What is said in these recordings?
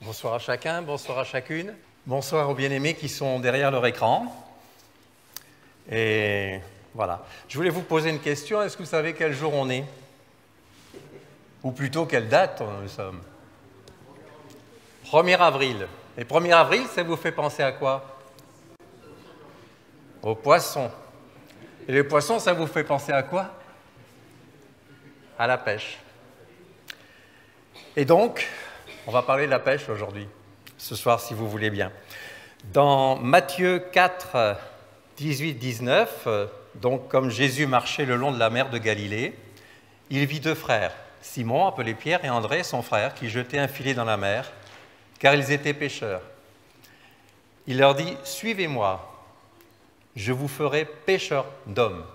Bonsoir à chacun, bonsoir à chacune. Bonsoir aux bien-aimés qui sont derrière leur écran. Et voilà. Je voulais vous poser une question. Est-ce que vous savez quel jour on est? Ou plutôt quelle date nous sommes? 1er avril. Et 1er avril, ça vous fait penser à quoi? Aux poissons. Et les poissons, ça vous fait penser à quoi? À la pêche. Et donc, on va parler de la pêche aujourd'hui, ce soir, si vous voulez bien. Dans Matthieu 4, 18, 19, donc comme Jésus marchait le long de la mer de Galilée, il vit deux frères, Simon, appelé Pierre, et André, son frère, qui jetaient un filet dans la mer, car ils étaient pêcheurs. Il leur dit « Suivez-moi, je vous ferai pêcheurs d'hommes. »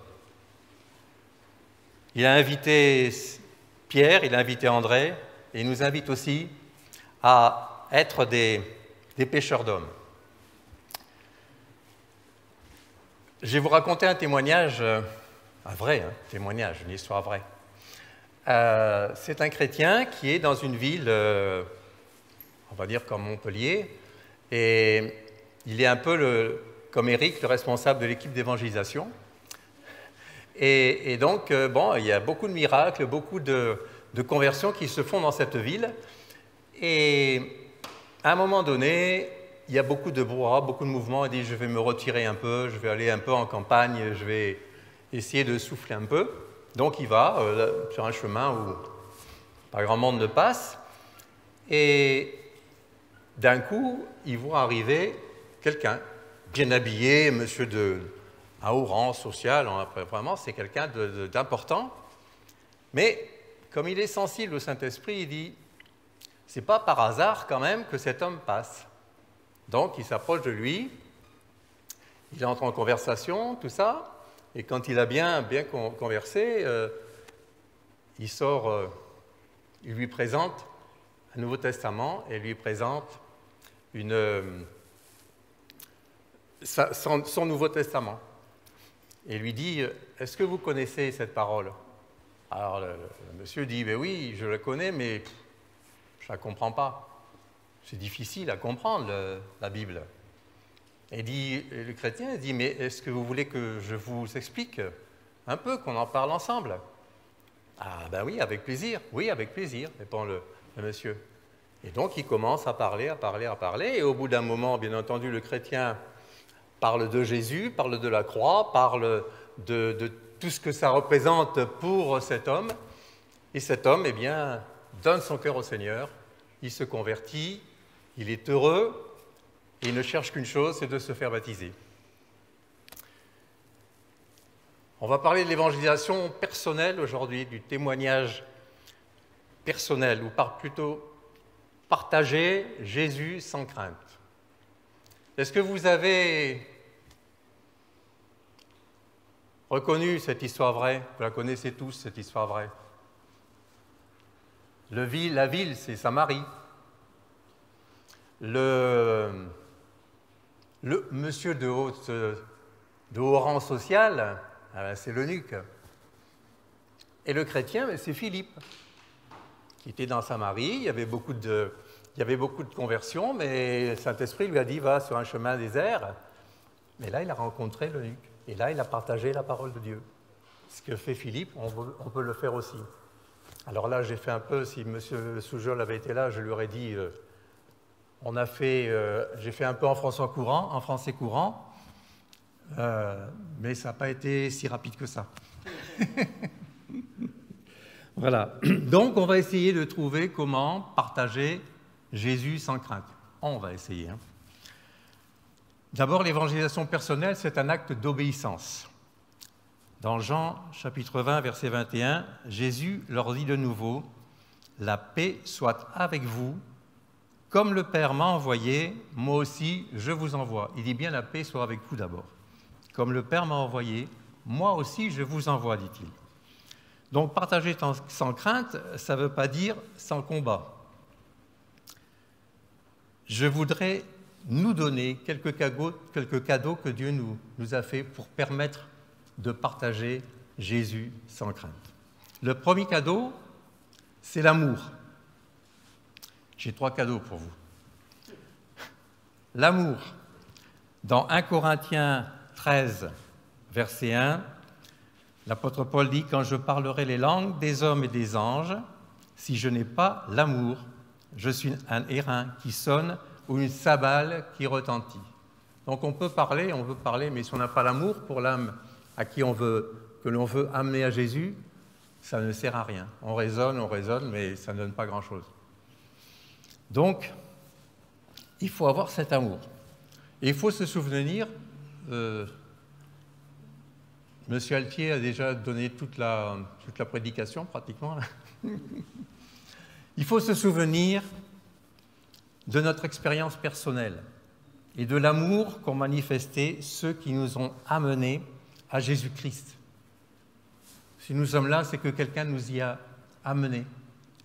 Il a invité Pierre, il a invité André, et il nous invite aussi à être des pêcheurs d'hommes. Je vais vous raconter un témoignage, un vrai témoignage, une histoire vraie. C'est un chrétien qui est dans une ville, on va dire comme Montpellier, et il est un peu comme Eric, le responsable de l'équipe d'évangélisation. Et donc, bon, il y a beaucoup de miracles, beaucoup de conversions qui se font dans cette ville. Et à un moment donné, il y a beaucoup de brouhaha, beaucoup de mouvements. Il dit, je vais me retirer un peu, je vais aller un peu en campagne, je vais essayer de souffler un peu. Donc il va sur un chemin où pas grand monde ne passe. Et d'un coup, il voit arriver quelqu'un, bien habillé, monsieur un haut rang social, vraiment, c'est quelqu'un d'important. Mais comme il est sensible au Saint-Esprit, il dit, c'est pas par hasard quand même que cet homme passe. Donc il s'approche de lui, il entre en conversation, tout ça, et quand il a bien conversé, il sort, il lui présente un Nouveau Testament et lui présente son Nouveau Testament. Et lui dit, est-ce que vous connaissez cette parole? Alors le monsieur dit, ben oui, je la connais, mais je ne la comprends pas. C'est difficile à comprendre, la Bible. Et le chrétien dit, mais est-ce que vous voulez que je vous explique un peu, qu'on en parle ensemble? Ah ben oui, avec plaisir, répond le monsieur. Et donc il commence à parler, et au bout d'un moment, bien entendu, le chrétien parle de Jésus, parle de la croix, parle de tout ce que ça représente pour cet homme. Et cet homme, eh bien, donne son cœur au Seigneur, il se convertit, il est heureux, et il ne cherche qu'une chose, c'est de se faire baptiser. On va parler de l'évangélisation personnelle aujourd'hui, du témoignage personnel, ou plutôt partager Jésus sans crainte. Est-ce que vous avez reconnu cette histoire vraie? Vous la connaissez tous, cette histoire vraie. La ville, c'est Samarie. Le monsieur de haut rang social, c'est l'eunuque. Et le chrétien, c'est Philippe, qui était dans Samarie. Il y avait beaucoup de conversions, mais le Saint-Esprit lui a dit, va sur un chemin désert. Mais là, il a rencontré l'eunuque. Et là, il a partagé la parole de Dieu. Ce que fait Philippe, on peut le faire aussi. Alors là, j'ai fait un peu, si M. Soujol avait été là, je lui aurais dit, j'ai fait un peu en français courant, mais ça n'a pas été si rapide que ça. Voilà. Donc, on va essayer de trouver comment partager Jésus sans crainte. On va essayer. D'abord, l'évangélisation personnelle, c'est un acte d'obéissance. Dans Jean, chapitre 20, verset 21, Jésus leur dit de nouveau, « La paix soit avec vous, comme le Père m'a envoyé, moi aussi je vous envoie. » Il dit bien « La paix soit avec vous d'abord. Comme le Père m'a envoyé, moi aussi je vous envoie, dit-il. » Donc, partager sans crainte, ça ne veut pas dire sans combat. Je voudrais nous donner quelques cadeaux que Dieu nous a fait pour permettre de partager Jésus sans crainte. Le premier cadeau, c'est l'amour. J'ai 3 cadeaux pour vous. L'amour. Dans 1 Corinthiens 13, verset 1, l'apôtre Paul dit « Quand je parlerai les langues des hommes et des anges, si je n'ai pas l'amour, je suis un airain qui sonne ou une cymbale qui retentit. » Donc on veut parler, mais si on n'a pas l'amour pour l'âme à qui que l'on veut amener à Jésus, ça ne sert à rien. On raisonne, mais ça ne donne pas grand-chose. Donc, il faut avoir cet amour. Et il faut se souvenir, Monsieur Altier a déjà donné toute la prédication pratiquement. Il faut se souvenir de notre expérience personnelle et de l'amour qu'ont manifesté ceux qui nous ont amenés à Jésus-Christ. Si nous sommes là, c'est que quelqu'un nous y a amenés,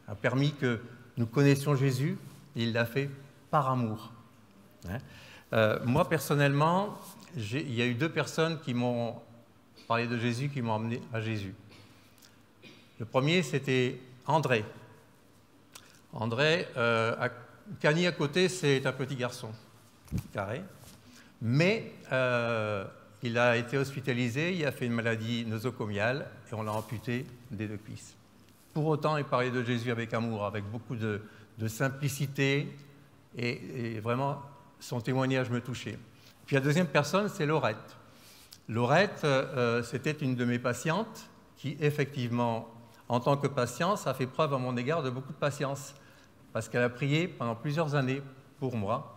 a permis que nous connaissions Jésus, et il l'a fait par amour. Moi, personnellement, il y a eu 2 personnes qui m'ont parlé de Jésus, qui m'ont amené à Jésus. Le premier, c'était André. André, Cagny à côté, c'est un petit garçon, carré, mais il a été hospitalisé, il a fait une maladie nosocomiale et on l'a amputé des 2 cuisses. Pour autant, il parlait de Jésus avec amour, avec beaucoup de simplicité et vraiment, son témoignage me touchait. Puis la deuxième personne, c'est Laurette. Laurette, c'était une de mes patientes qui, effectivement, en tant que patiente, a fait preuve à mon égard de beaucoup de patience parce qu'elle a prié pendant plusieurs années pour moi,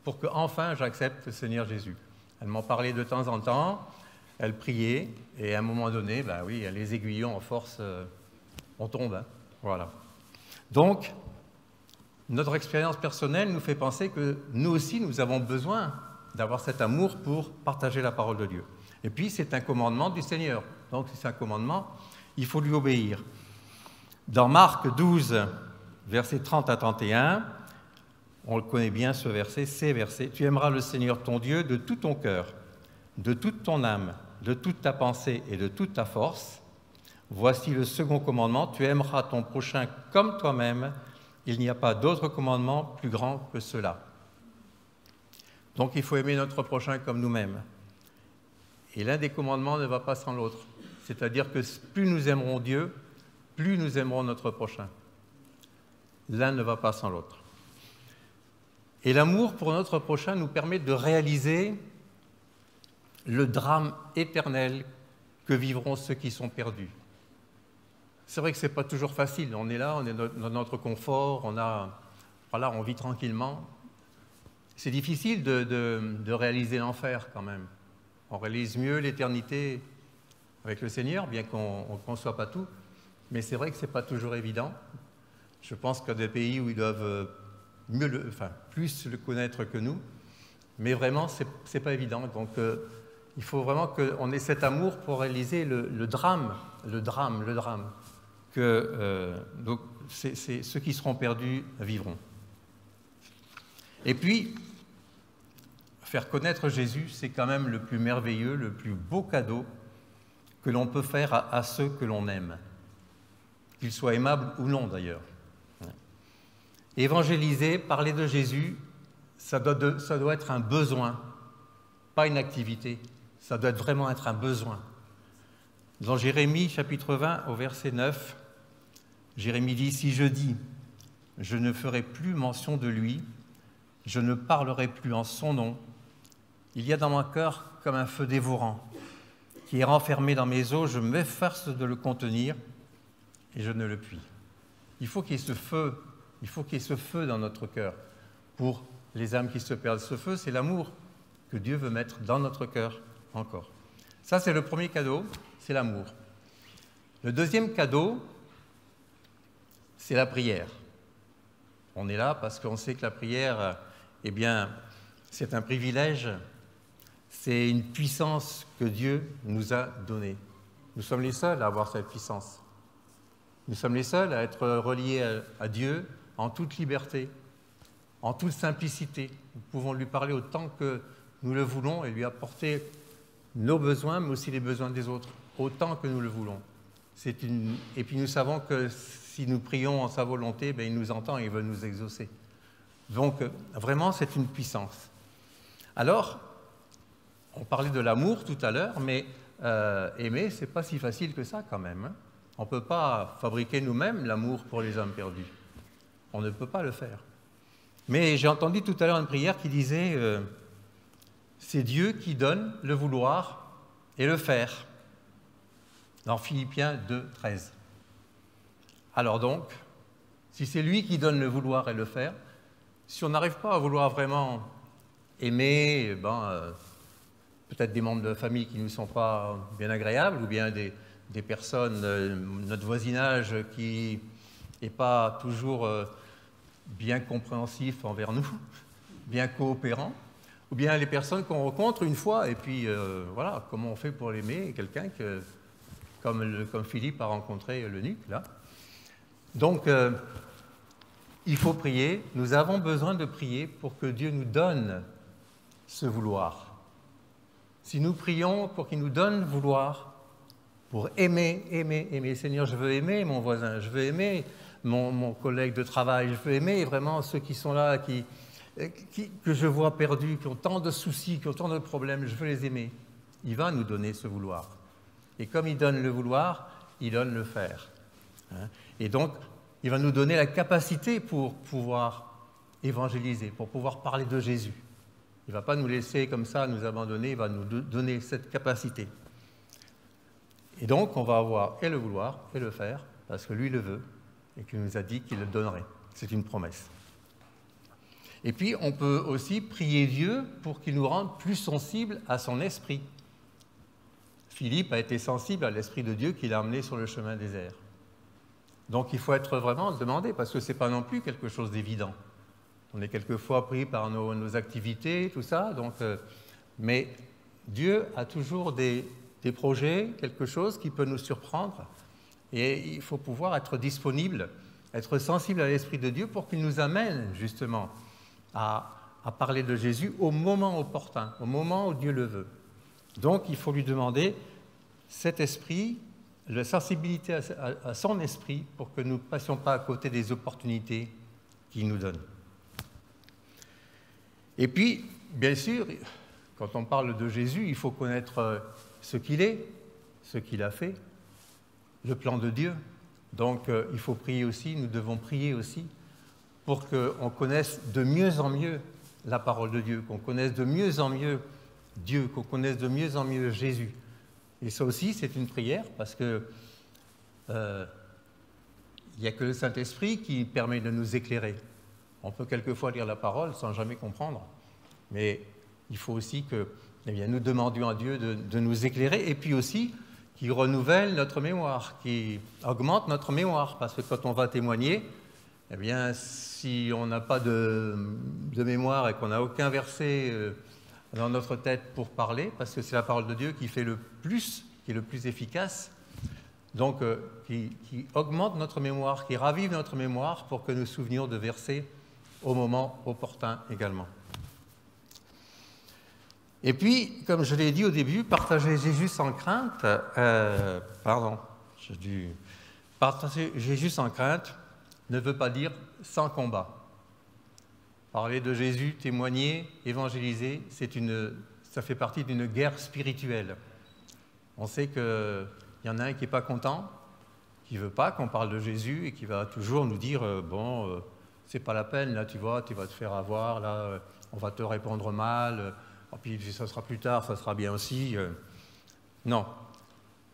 pour qu'enfin j'accepte le Seigneur Jésus. Elle m'en parlait de temps en temps, elle priait, et à un moment donné, ben oui, les aiguillons en force, on tombe. Hein, voilà. Donc, notre expérience personnelle nous fait penser que nous aussi, nous avons besoin d'avoir cet amour pour partager la parole de Dieu. Et puis, c'est un commandement du Seigneur. Donc, si c'est un commandement, il faut lui obéir. Dans Marc 12, versets 30 à 31, on le connaît bien ce verset, ces versets. « Tu aimeras le Seigneur ton Dieu de tout ton cœur, de toute ton âme, de toute ta pensée et de toute ta force. Voici le second commandement, tu aimeras ton prochain comme toi-même. Il n'y a pas d'autre commandement plus grand que cela. » Donc il faut aimer notre prochain comme nous-mêmes. Et l'un des commandements ne va pas sans l'autre. C'est-à-dire que plus nous aimerons Dieu, plus nous aimerons notre prochain. L'un ne va pas sans l'autre. Et l'amour pour notre prochain nous permet de réaliser le drame éternel que vivront ceux qui sont perdus. C'est vrai que ce n'est pas toujours facile. On est là, on est dans notre confort, on vit tranquillement. C'est difficile de réaliser l'enfer quand même. On réalise mieux l'éternité avec le Seigneur, bien qu'on ne conçoit pas tout. Mais c'est vrai que ce n'est pas toujours évident. Je pense qu'il y a des pays où ils doivent plus le connaître que nous. Mais vraiment, ce n'est pas évident. Donc, il faut vraiment qu'on ait cet amour pour réaliser le drame que donc, ceux qui seront perdus vivront. Et puis, faire connaître Jésus, c'est quand même le plus merveilleux, le plus beau cadeau que l'on peut faire à ceux que l'on aime, qu'ils soient aimables ou non d'ailleurs. Évangéliser, parler de Jésus, ça doit être un besoin, pas une activité. Ça doit vraiment être un besoin. Dans Jérémie, chapitre 20, au verset 9, Jérémie dit « Si je dis, je ne ferai plus mention de lui, je ne parlerai plus en son nom, il y a dans mon cœur comme un feu dévorant, qui est renfermé dans mes os, je m'efforce de le contenir, et je ne le puis. » Il faut qu'il y ait ce feu dans notre cœur pour les âmes qui se perdent. Ce feu, c'est l'amour que Dieu veut mettre dans notre cœur encore. Ça, c'est le premier cadeau, c'est l'amour. Le deuxième cadeau, c'est la prière. On est là parce qu'on sait que la prière, eh bien, c'est un privilège, c'est une puissance que Dieu nous a donnée. Nous sommes les seuls à avoir cette puissance. Nous sommes les seuls à être reliés à Dieu en toute liberté, en toute simplicité. Nous pouvons lui parler autant que nous le voulons et lui apporter nos besoins, mais aussi les besoins des autres, autant que nous le voulons. Et puis nous savons que si nous prions en sa volonté, il nous entend et il veut nous exaucer. Donc vraiment, c'est une puissance. Alors, on parlait de l'amour tout à l'heure, mais aimer, ce n'est pas si facile que ça quand même. Hein. On ne peut pas fabriquer nous-mêmes l'amour pour les âmes perdues. On ne peut pas le faire. Mais j'ai entendu tout à l'heure une prière qui disait c'est Dieu qui donne le vouloir et le faire. Dans Philippiens 2, 13. Alors donc, si c'est lui qui donne le vouloir et le faire, si on n'arrive pas à vouloir vraiment aimer, peut-être des membres de la famille qui ne nous sont pas bien agréables, ou bien des personnes, notre voisinage qui n'est pas toujours bien compréhensif envers nous, bien coopérant, ou bien les personnes qu'on rencontre une fois, et puis voilà, comment on fait pour l'aimer, quelqu'un que, comme Philippe a rencontré l'eunuque, là. Donc, il faut prier, nous avons besoin de prier pour que Dieu nous donne ce vouloir. Si nous prions pour qu'il nous donne le vouloir, pour aimer, aimer, aimer, Seigneur, je veux aimer mon voisin, je veux aimer mon collègue de travail, je veux aimer vraiment ceux qui sont là, que je vois perdus, qui ont tant de soucis, qui ont tant de problèmes, je veux les aimer. Il va nous donner ce vouloir. Et comme il donne le vouloir, il donne le faire. Et donc, il va nous donner la capacité pour pouvoir évangéliser, pour pouvoir parler de Jésus. Il ne va pas nous laisser comme ça, nous abandonner, il va nous donner cette capacité. Et donc, on va avoir et le vouloir et le faire, parce que lui le veut, et qu'il nous a dit qu'il le donnerait. C'est une promesse. Et puis, on peut aussi prier Dieu pour qu'il nous rende plus sensibles à son esprit. Philippe a été sensible à l'Esprit de Dieu qui l'a emmené sur le chemin désert. Donc il faut être vraiment demandé, parce que ce n'est pas non plus quelque chose d'évident. On est quelquefois pris par nos activités, tout ça, mais Dieu a toujours des projets, quelque chose qui peut nous surprendre, et il faut pouvoir être disponible, être sensible à l'Esprit de Dieu pour qu'il nous amène justement à parler de Jésus au moment opportun, au moment où Dieu le veut. Donc, il faut lui demander cet esprit, la sensibilité à son esprit pour que nous ne passions pas à côté des opportunités qu'il nous donne. Et puis, bien sûr, quand on parle de Jésus, il faut connaître ce qu'il est, ce qu'il a fait, le plan de Dieu. Donc, il faut prier aussi, nous devons prier aussi pour qu'on connaisse de mieux en mieux la parole de Dieu, qu'on connaisse de mieux en mieux Dieu, qu'on connaisse de mieux en mieux Jésus. Et ça aussi, c'est une prière, parce que il n'y a que le Saint-Esprit qui permet de nous éclairer. On peut quelquefois lire la parole sans jamais comprendre, mais il faut aussi que nous demandions à Dieu de nous éclairer, et puis aussi qu'il renouvelle notre mémoire, qu'il augmente notre mémoire, parce que quand on va témoigner, si on n'a pas de mémoire et qu'on n'a aucun verset dans notre tête pour parler, parce que c'est la parole de Dieu qui fait le plus, qui est le plus efficace, donc qui augmente notre mémoire, qui ravive notre mémoire pour que nous souvenions de versets au moment opportun également. Et puis, comme je l'ai dit au début, partager Jésus sans crainte, partager Jésus sans crainte ne veut pas dire sans combat. Parler de Jésus, témoigner, évangéliser, ça fait partie d'une guerre spirituelle. On sait qu'il y en a un qui n'est pas content, qui ne veut pas qu'on parle de Jésus et qui va toujours nous dire c'est pas la peine, là tu vas te faire avoir, là on va te répondre mal, puis ça sera plus tard, ça sera bien aussi. Non.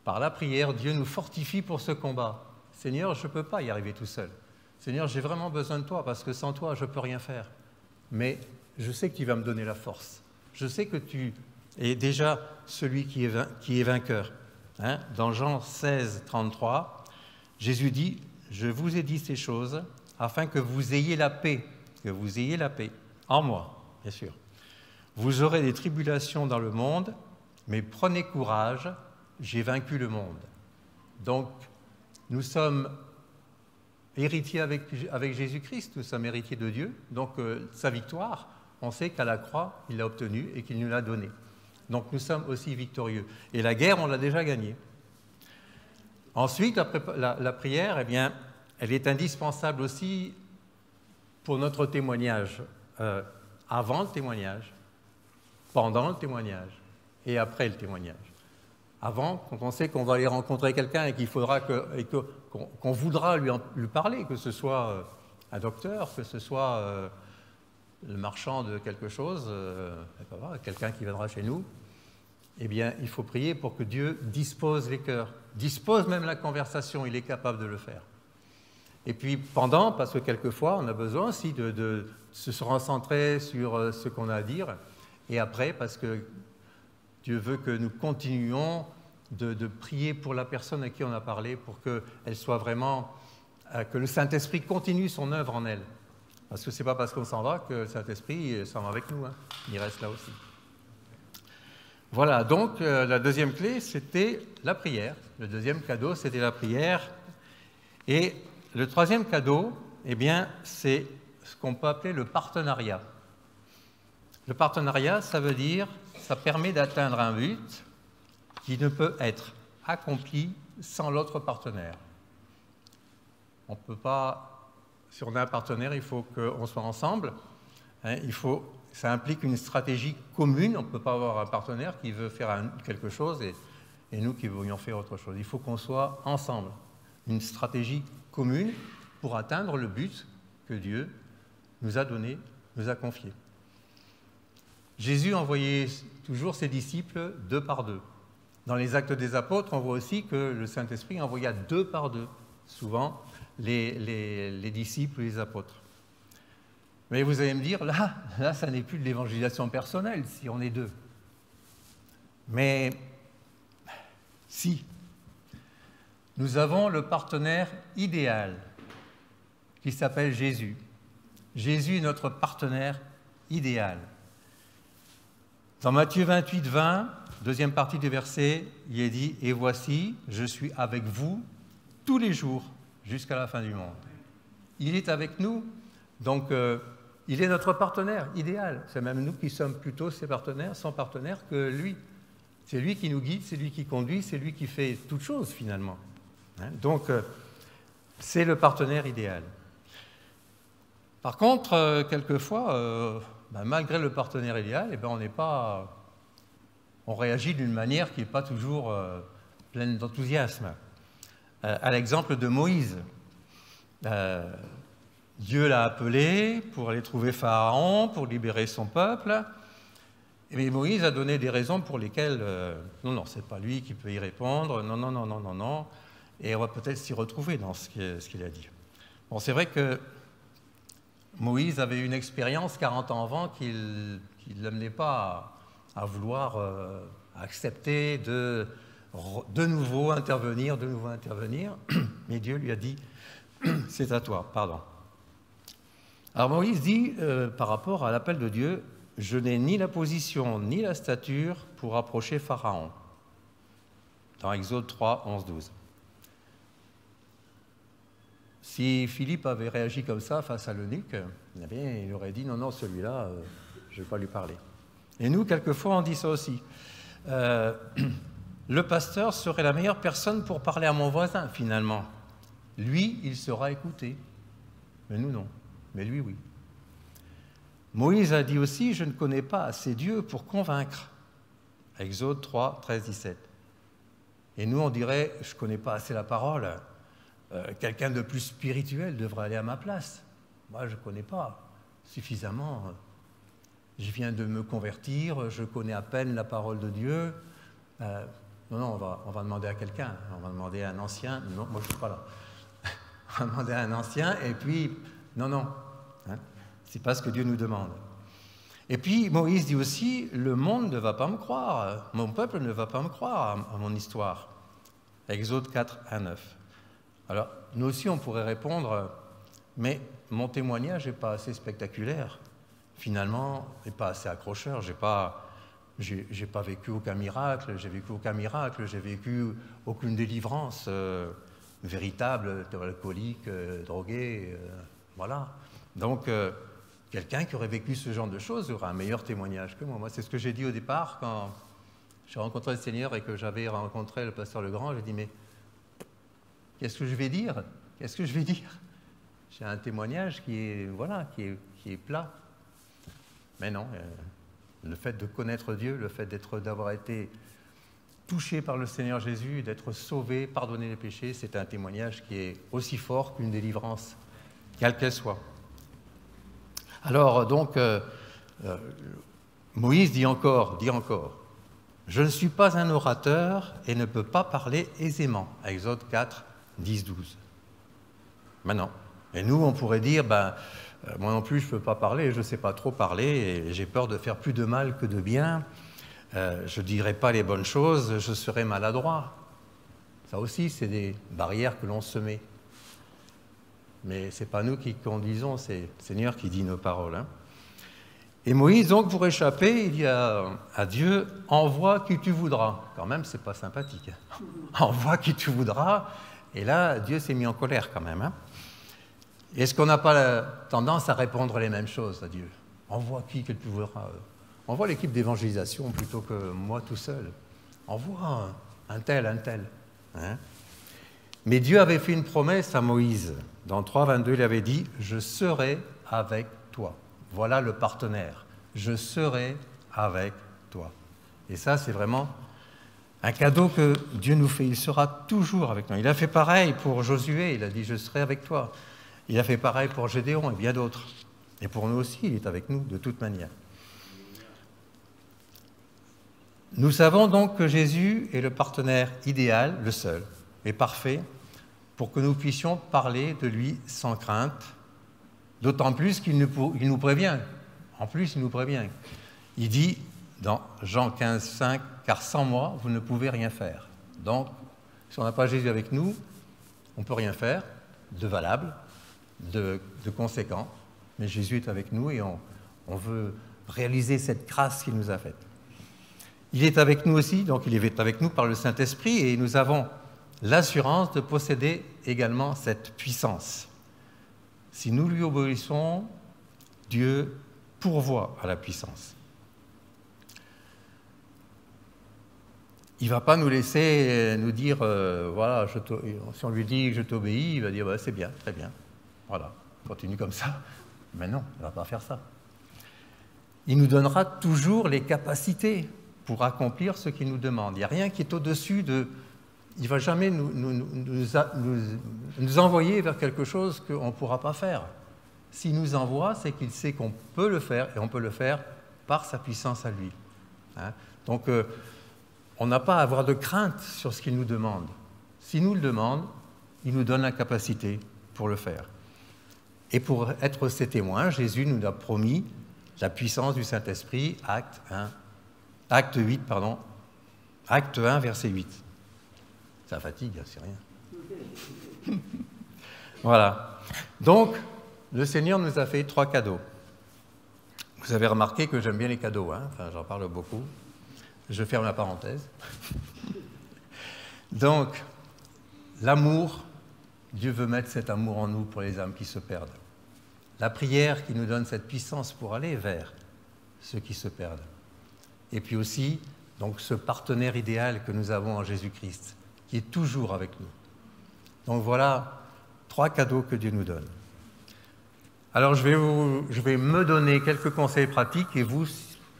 Par la prière, Dieu nous fortifie pour ce combat. Seigneur, je ne peux pas y arriver tout seul. Seigneur, j'ai vraiment besoin de toi parce que sans toi, je ne peux rien faire. Mais je sais que tu vas me donner la force. Je sais que tu es déjà celui qui est vainqueur. Dans Jean 16, 33, Jésus dit « Je vous ai dit ces choses afin que vous ayez la paix, en moi, bien sûr. Vous aurez des tribulations dans le monde, mais prenez courage, j'ai vaincu le monde. » Donc, nous sommes héritiers avec Jésus-Christ, nous sommes héritiers de Dieu. Donc, sa victoire, on sait qu'à la croix, il l'a obtenue et qu'il nous l'a donnée. Donc, nous sommes aussi victorieux. Et la guerre, on l'a déjà gagnée. Ensuite, la prière, elle est indispensable aussi pour notre témoignage. Avant le témoignage, pendant le témoignage et après le témoignage. Avant, quand on sait qu'on va aller rencontrer quelqu'un et qu'il faudra qu'on voudra lui parler, que ce soit un docteur, que ce soit le marchand de quelque chose, quelqu'un qui viendra chez nous, eh bien, il faut prier pour que Dieu dispose les cœurs, dispose même la conversation, il est capable de le faire. Et puis pendant, parce que quelquefois, on a besoin aussi de se recentrer sur ce qu'on a à dire, et après, parce que Dieu veut que nous continuions de prier pour la personne à qui on a parlé, pour qu'elle soit vraiment, que le Saint-Esprit continue son œuvre en elle. Parce que ce n'est pas parce qu'on s'en va que le Saint-Esprit s'en va avec nous, hein. Il reste là aussi. Voilà, donc la deuxième clé, c'était la prière. Le deuxième cadeau, c'était la prière. Et le troisième cadeau, eh bien, c'est ce qu'on peut appeler le partenariat. Le partenariat, ça veut dire, ça permet d'atteindre un but qui ne peut être accompli sans l'autre partenaire. On ne peut pas, si on a un partenaire, il faut qu'on soit ensemble. Hein, ça implique une stratégie commune. On ne peut pas avoir un partenaire qui veut faire quelque chose et nous qui voulions faire autre chose. Il faut qu'on soit ensemble. Une stratégie commune pour atteindre le but que Dieu nous a donné, nous a confié. Jésus envoyait toujours ses disciples 2 par 2. Dans les Actes des Apôtres, on voit aussi que le Saint-Esprit envoya 2 par 2, souvent, les disciples ou les apôtres. Mais vous allez me dire, là, ça n'est plus de l'évangélisation personnelle, si on est 2. Mais, si. Nous avons le partenaire idéal, qui s'appelle Jésus. Jésus est notre partenaire idéal. Dans Matthieu 28, 20, deuxième partie du verset, il est dit « Et voici, je suis avec vous tous les jours jusqu'à la fin du monde. » Il est avec nous, donc il est notre partenaire idéal. C'est même nous qui sommes plutôt ses partenaires, son partenaire, que lui. C'est lui qui nous guide, c'est lui qui conduit, c'est lui qui fait toutes choses finalement. Hein? Donc, c'est le partenaire idéal. Par contre, quelquefois, malgré le partenaire idéal, on réagit d'une manière qui n'est pas toujours pleine d'enthousiasme. À l'exemple de Moïse, Dieu l'a appelé pour aller trouver Pharaon, pour libérer son peuple. Et Moïse a donné des raisons pour lesquelles, non, ce n'est pas lui qui peut y répondre, non. Et on va peut-être s'y retrouver dans ce qu'il a dit. Bon, c'est vrai que Moïse avait une expérience 40 ans avant qui ne l'amenait pas à vouloir accepter de nouveau intervenir. Mais Dieu lui a dit, c'est à toi, pardon. Alors Moïse dit, par rapport à l'appel de Dieu, je n'ai ni la position ni la stature pour approcher Pharaon. Dans Exode 3, 11, 12. Si Philippe avait réagi comme ça face à l'eunuque, eh bien, il aurait dit non, celui-là, je ne vais pas lui parler. Et nous, quelquefois, on dit ça aussi. Le pasteur serait la meilleure personne pour parler à mon voisin, finalement. Lui, il sera écouté. Mais nous, non. Mais lui, oui. Moïse a dit aussi, je ne connais pas assez Dieu pour convaincre. Exode 3, 13, 17. Et nous, on dirait, je ne connais pas assez la parole. Quelqu'un de plus spirituel devrait aller à ma place. Moi, je ne connais pas suffisamment. Je viens de me convertir, je connais à peine la parole de Dieu. Non, on va demander à quelqu'un. On va demander à un ancien. Non, moi, je ne suis pas là. On va demander à un ancien, et puis, non. Hein, c'est pas ce que Dieu nous demande. Et puis, Moïse dit aussi, le monde ne va pas me croire. Mon peuple ne va pas me croire à mon histoire. Exode 4, 1, 9. Alors, nous aussi, on pourrait répondre, mais mon témoignage n'est pas assez spectaculaire. Finalement, n'est pas assez accrocheur. J'ai pas vécu aucun miracle. J'ai vécu aucune délivrance véritable d'alcoolique, drogué, voilà. Donc, quelqu'un qui aurait vécu ce genre de choses aura un meilleur témoignage que moi. Moi, c'est ce que j'ai dit au départ quand j'ai rencontré le Seigneur et que j'avais rencontré le pasteur Legrand. J'ai dit, mais qu'est-ce que je vais dire? J'ai un témoignage qui est plat. Mais non, Le fait de connaître Dieu, le fait d'avoir été touché par le Seigneur Jésus, d'être sauvé, pardonné les péchés, c'est un témoignage qui est aussi fort qu'une délivrance, quelle qu'elle soit. Alors donc, Moïse dit encore, « Je ne suis pas un orateur et ne peux pas parler aisément. » Exode 4, 10, 12. Maintenant, et nous, on pourrait dire, moi non plus, je ne peux pas parler, je ne sais pas trop parler, et j'ai peur de faire plus de mal que de bien. Je ne dirai pas les bonnes choses, je serai maladroit. Ça aussi, c'est des barrières que l'on se met. Mais ce n'est pas nous qui conduisons, c'est le Seigneur qui dit nos paroles. Hein. Et Moïse, donc, pour échapper, il dit à Dieu, « Envoie qui tu voudras ». Quand même, ce n'est pas sympathique. Hein. « Envoie qui tu voudras ». Et là, Dieu s'est mis en colère quand même. Hein. Est-ce qu'on n'a pas tendance à répondre les mêmes choses à Dieu? « Envoie qui que tu voudras ». Envoie l'équipe d'évangélisation plutôt que moi tout seul. Envoie un tel. Hein. Mais Dieu avait fait une promesse à Moïse. Dans 3, 22, il avait dit « Je serai avec toi ». Voilà le partenaire. « Je serai avec toi ». Et ça, c'est vraiment un cadeau que Dieu nous fait. Il sera toujours avec nous. Il a fait pareil pour Josué. Il a dit « Je serai avec toi ». Il a fait pareil pour Gédéon et bien d'autres. Et pour nous aussi, il est avec nous de toute manière. Nous savons donc que Jésus est le partenaire idéal, le seul, et parfait, pour que nous puissions parler de lui sans crainte, d'autant plus qu'il nous prévient. En plus, il nous prévient. Il dit dans Jean 15, 5, « Car sans moi, vous ne pouvez rien faire. » Donc, si on n'a pas Jésus avec nous, on ne peut rien faire de valable, de conséquent, mais Jésus est avec nous et on veut réaliser cette grâce qu'il nous a faite. Il est avec nous aussi, donc il est avec nous par le Saint-Esprit et nous avons l'assurance de posséder également cette puissance. Si nous lui obéissons, Dieu pourvoit à la puissance. Il ne va pas nous laisser nous dire, voilà, si on lui dit « je t'obéis », il va dire « c'est bien, très bien ». Voilà, continue comme ça. Mais non, il ne va pas faire ça. Il nous donnera toujours les capacités pour accomplir ce qu'il nous demande. Il n'y a rien qui est au-dessus de... Il ne va jamais nous envoyer vers quelque chose qu'on ne pourra pas faire. S'il nous envoie, c'est qu'il sait qu'on peut le faire, et on peut le faire par sa puissance à lui. Hein? Donc, on n'a pas à avoir de crainte sur ce qu'il nous demande. S'il nous le demande, il nous donne la capacité pour le faire. Et pour être ses témoins, Jésus nous a promis la puissance du Saint-Esprit, acte 1, verset 8. Ça fatigue, c'est rien. Voilà. Donc, le Seigneur nous a fait 3 cadeaux. Vous avez remarqué que j'aime bien les cadeaux, hein? Enfin, j'en parle beaucoup. Je ferme la parenthèse. Donc, l'amour, Dieu veut mettre cet amour en nous pour les âmes qui se perdent. La prière qui nous donne cette puissance pour aller vers ceux qui se perdent. Et puis aussi, donc, ce partenaire idéal que nous avons en Jésus-Christ, qui est toujours avec nous. Donc voilà 3 cadeaux que Dieu nous donne. Alors je vais me donner quelques conseils pratiques et vous,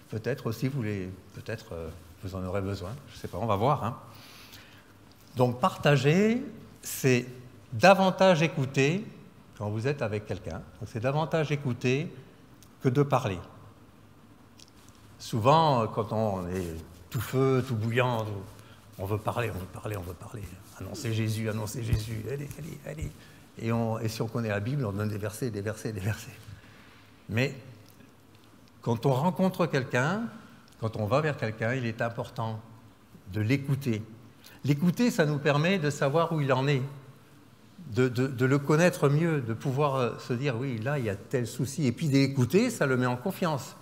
peut-être aussi, vous en aurez besoin. Je ne sais pas, on va voir. Hein. Donc partager, c'est davantage écouter quand vous êtes avec quelqu'un. Donc c'est davantage écouter que de parler. Souvent, quand on est tout feu, tout bouillant, on veut parler. Annoncer Jésus, allez. Et si on connaît la Bible, on donne des versets. Mais quand on rencontre quelqu'un, quand on va vers quelqu'un, il est important de l'écouter. L'écouter, ça nous permet de savoir où il en est, de le connaître mieux, de pouvoir se dire, oui, là, il y a tel souci. Et puis d'écouter, ça le met en confiance.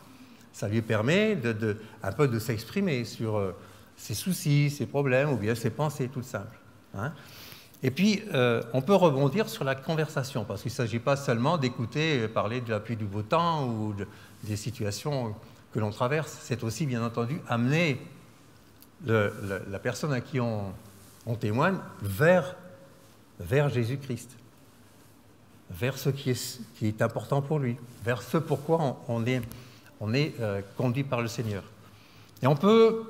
Ça lui permet un peu de s'exprimer sur ses soucis, ses problèmes, ou bien ses pensées, toutes simples. Hein. Et puis, on peut rebondir sur la conversation, parce qu'il ne s'agit pas seulement d'écouter parler de la pluie du beau temps ou des situations que l'on traverse. C'est aussi, bien entendu, amener la personne à qui on témoigne vers Jésus-Christ, vers ce qui est important pour lui, vers ce pourquoi on On est conduit par le Seigneur. Et on peut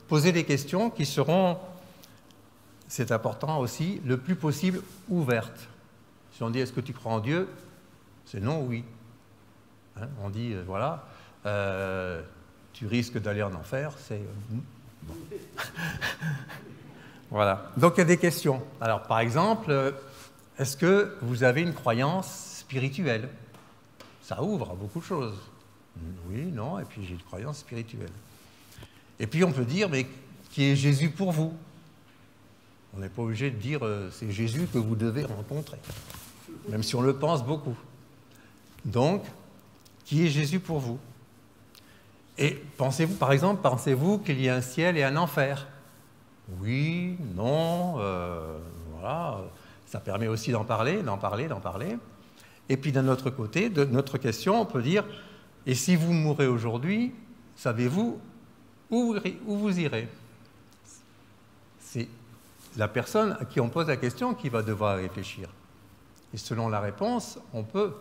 poser des questions qui seront, c'est important aussi, le plus possible ouvertes. Si on dit « Est-ce que tu crois en Dieu ?» C'est non, oui. Hein, on dit « Voilà, tu risques d'aller en enfer », c'est bon. Voilà. Donc il y a des questions. Alors par exemple, est-ce que vous avez une croyance spirituelle? Ça ouvre à beaucoup de choses. Oui, non, et puis j'ai une croyance spirituelle. Et puis on peut dire, mais qui est Jésus pour vous? On n'est pas obligé de dire, c'est Jésus que vous devez rencontrer, même si on le pense beaucoup. Donc, qui est Jésus pour vous? Et pensez-vous, par exemple, pensez-vous qu'il y a un ciel et un enfer? Oui, non, voilà. Ça permet aussi d'en parler. Et puis d'un autre côté, de notre question, on peut dire, et si vous mourrez aujourd'hui, savez-vous où vous irez? C'est la personne à qui on pose la question qui va devoir réfléchir. Et selon la réponse, on peut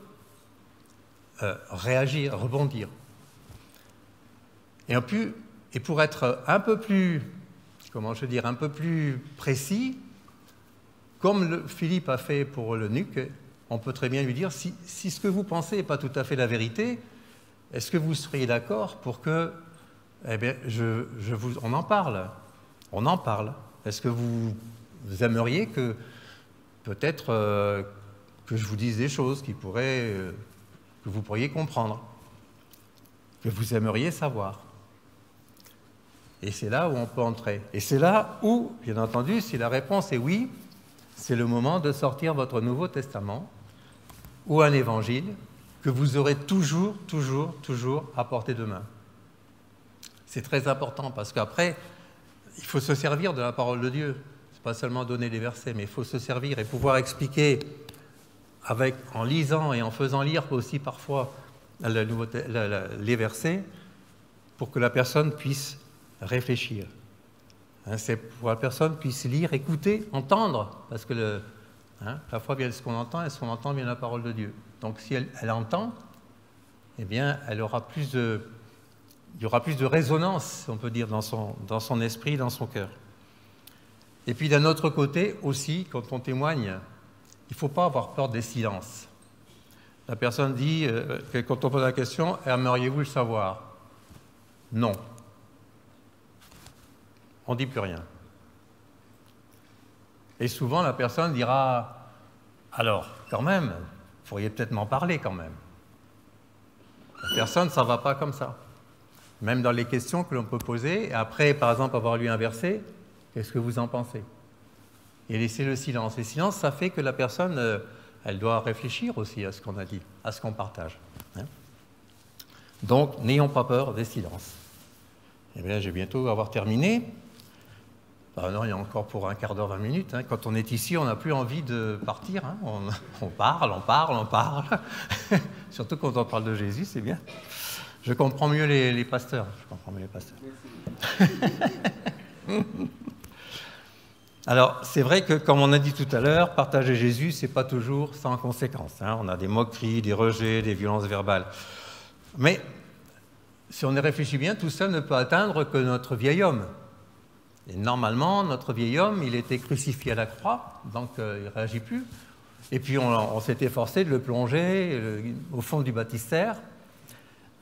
réagir, rebondir. Et pour être un peu plus, un peu plus précis, comme Philippe a fait pour l'eunuque, on peut très bien lui dire, si ce que vous pensez n'est pas tout à fait la vérité, est-ce que vous seriez d'accord pour que, eh bien, on en parle. On en parle. Est-ce que vous aimeriez que, peut-être, que je vous dise des choses que vous pourriez comprendre, que vous aimeriez savoir? Et c'est là où on peut entrer. Et c'est là où, bien entendu, si la réponse est oui, c'est le moment de sortir votre Nouveau Testament ou un évangile que vous aurez toujours à portée de main. C'est très important parce qu'après, il faut se servir de la parole de Dieu. Ce n'est pas seulement donner des versets, mais il faut se servir et pouvoir expliquer en lisant et en faisant lire aussi parfois les versets pour que la personne puisse réfléchir. C'est pour que la personne puisse lire, écouter, entendre, parce que parfois bien ce qu'on entend, et ce qu'on entend bien la parole de Dieu. Donc si elle entend, eh bien il y aura plus de résonance, on peut dire, dans son esprit, dans son cœur. Et puis d'un autre côté aussi, quand on témoigne, il ne faut pas avoir peur des silences. La personne dit, quand on pose la question, aimeriez-vous le savoir? Non. On ne dit plus rien. Et souvent, la personne dira, alors, quand même, vous pourriez peut-être m'en parler quand même. La personne, ça ne va pas comme ça. Même dans les questions que l'on peut poser, après, par exemple, avoir lu un verset, qu'est-ce que vous en pensez? Et laisser le silence. Le silence, ça fait que la personne, elle doit réfléchir aussi à ce qu'on a dit, à ce qu'on partage. Donc, n'ayons pas peur des silences. Eh bien, je vais bientôt avoir terminé. Ben non, il y a encore pour un quart d'heure, 20 minutes. Quand on est ici, on n'a plus envie de partir. On parle. Surtout quand on parle de Jésus, c'est bien. Je comprends mieux les pasteurs. Alors, c'est vrai que, comme on a dit tout à l'heure, partager Jésus, ce n'est pas toujours sans conséquences. On a des moqueries, des rejets, des violences verbales. Mais, si on y réfléchit bien, tout ça ne peut atteindre que notre vieil homme. Et normalement, notre vieil homme, il était crucifié à la croix, donc il ne réagit plus. Et puis, on s'est efforcé de le plonger au fond du baptistère.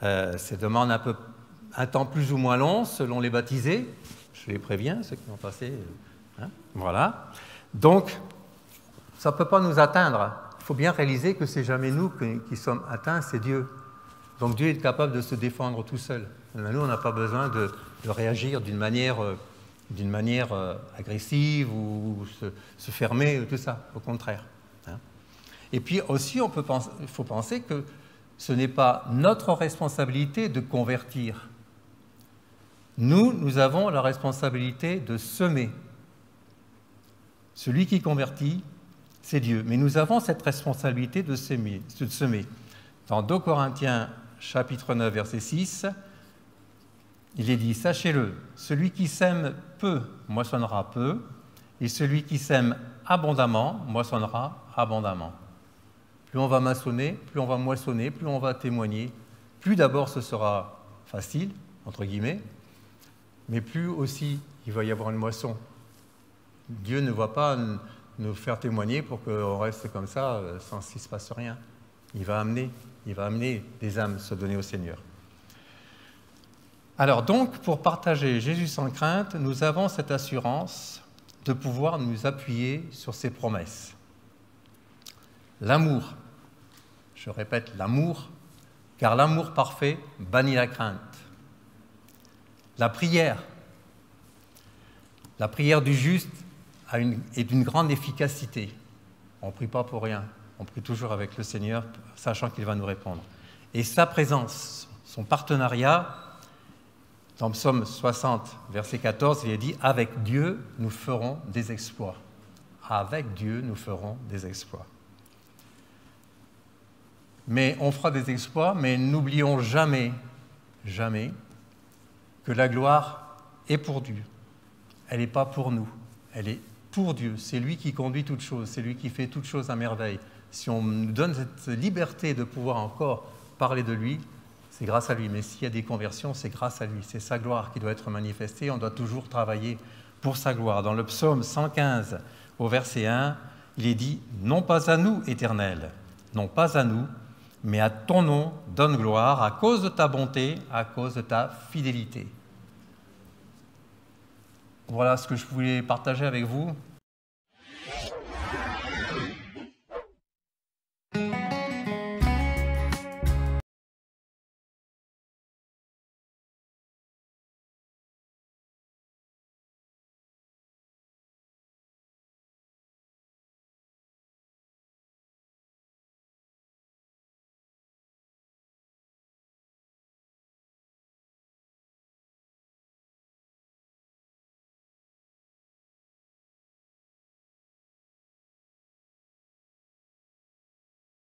Ça demande un temps plus ou moins long, selon les baptisés. Je les préviens, ceux qui ont passé... Voilà. Donc, ça ne peut pas nous atteindre. Il faut bien réaliser que ce n'est jamais nous qui sommes atteints, c'est Dieu. Donc Dieu est capable de se défendre tout seul. Nous, on n'a pas besoin de réagir d'une manière agressive ou se fermer, tout ça, au contraire. Et puis aussi, il faut penser que ce n'est pas notre responsabilité de convertir. Nous avons la responsabilité de semer. Celui qui convertit, c'est Dieu. Mais nous avons cette responsabilité de semer. Dans 2 Corinthiens, chapitre 9, verset 6, il est dit, sachez-le, celui qui sème peu, moissonnera peu, et celui qui sème abondamment, moissonnera abondamment. Plus on va maçonner, plus on va moissonner, plus on va témoigner plus d'abord ce sera facile, entre guillemets, mais plus aussi il va y avoir une moisson. Dieu ne va pas nous faire témoigner pour qu'on reste comme ça sans qu'il ne se passe rien. Il va amener des âmes se donner au Seigneur. Alors donc, pour partager Jésus sans crainte, nous avons cette assurance de pouvoir nous appuyer sur ses promesses. L'amour, je répète, l'amour, car l'amour parfait bannit la crainte. La prière du juste est d'une grande efficacité. On ne prie pas pour rien, on prie toujours avec le Seigneur, sachant qu'il va nous répondre. Et sa présence, son partenariat, dans Psaume 60, verset 14, il est dit « Avec Dieu, nous ferons des exploits. » Avec Dieu, nous ferons des exploits. Mais on fera des exploits, mais n'oublions jamais, jamais, que la gloire est pour Dieu. Elle n'est pas pour nous, elle est pour Dieu. C'est lui qui conduit toutes choses, c'est lui qui fait toutes choses à merveille. Si on nous donne cette liberté de pouvoir encore parler de lui, c'est grâce à lui. Mais s'il y a des conversions, c'est grâce à lui. C'est sa gloire qui doit être manifestée. On doit toujours travailler pour sa gloire. Dans le psaume 115, au verset 1, il est dit « Non pas à nous, Éternel, non pas à nous, mais à ton nom donne gloire à cause de ta bonté, à cause de ta fidélité. » Voilà ce que je voulais partager avec vous.